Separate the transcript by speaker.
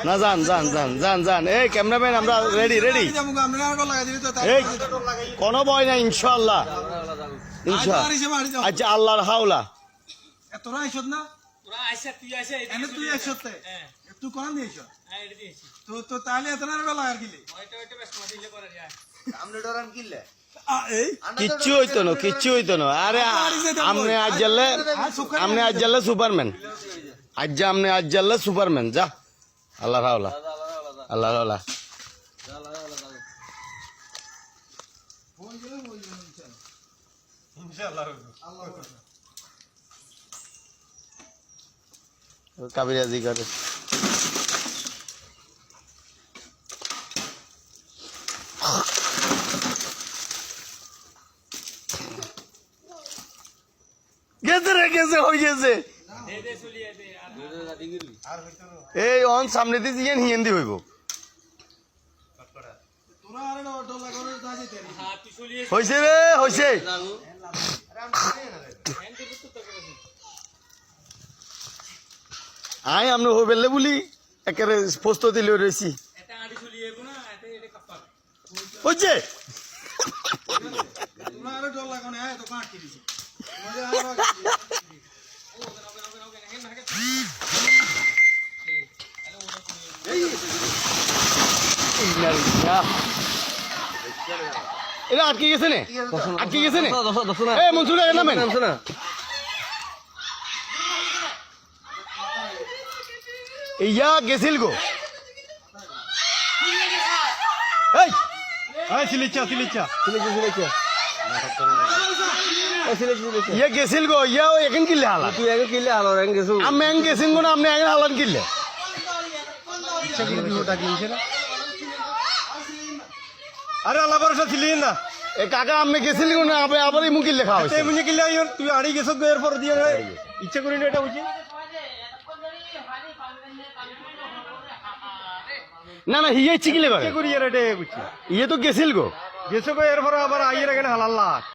Speaker 1: না যান যান যান যান যান এই ক্যামেরাম্যান আমরা রেডি রেডি এই কোনো ভয় নাই ইনশাআল্লাহ ইনশাআল্লাহ আচ্ছা আল্লাহর হাওলা
Speaker 2: তোরা আইছত না
Speaker 3: তোরা আইসা তুই আইসা
Speaker 2: এনে তুই আইছত
Speaker 3: হ্যাঁ
Speaker 2: তুই কোন দিয়েছ
Speaker 3: হ্যাঁ এটা দিয়েছি
Speaker 2: তো তো তাহলে এত না বেলা আর কিলে
Speaker 3: ওইটা বেশ মজা করে যায়
Speaker 4: আমরা ডরান কিল্লে
Speaker 2: এই
Speaker 1: কিচ্ছু হইতো না আরে আমনে আজ জানলে সুপারম্যান আমনে আজ জানলে সুপারম্যান যা আল্লাহর হাওলা আল্লাহর হাওলা
Speaker 2: ইনশাআল্লাহ
Speaker 1: কাবিরাজি করে গেছে হয়ে গেছে
Speaker 3: দে দে চলিয়ে দে আর
Speaker 1: এই অন সামনে দিয়ে জিয়ান হিয়েন্দি হইব
Speaker 2: তোরা আরে ডলা করে দা যেতে
Speaker 3: হ্যাঁ তুই চলিয়ে
Speaker 1: হইছে রে হইছে
Speaker 3: হ্যান্ড দে তো করে
Speaker 1: আই আমরা হইবেলে বলি একেবারে প্রস্তুতি লই রইছি
Speaker 3: এটা আড়ি চলিয়ে না এটা এটা কাপড়
Speaker 1: হইছে
Speaker 2: তোরা আরে ডলা কোনে আয় তো কাট কিরিছি
Speaker 1: এটা আটকে গেছে নে আটকে গেছে নে এ মনসুর নামেন ইয়া গেছিল গো এই
Speaker 2: আয় সিলিচা
Speaker 1: ইয়া গেছিল গো ইয়া এখন কিলে হালা
Speaker 4: তুই আগে কিল্লে আলো রেন গেছু
Speaker 1: আমি এং গেছিন গো না আপনি এং হালান কিলে
Speaker 2: আরে আল্লাহ ভরসা ছিলি না
Speaker 1: এ কাকা আপনি গেছিল গো না আবার ইমু কিলে খাওয়া
Speaker 2: তাই মুনি কিল্লে আইন তুই আড়ি গেছ এর পর দিয়ে ইচ্ছা করি না এটা বুঝি
Speaker 1: না না হিয়ে চিকিলে করে
Speaker 2: করি এর এটা বুঝছি
Speaker 1: ইয়ে তো গেছিল গো
Speaker 2: গেছ এর পর আবার আইয়ের এখানে হালাল্লা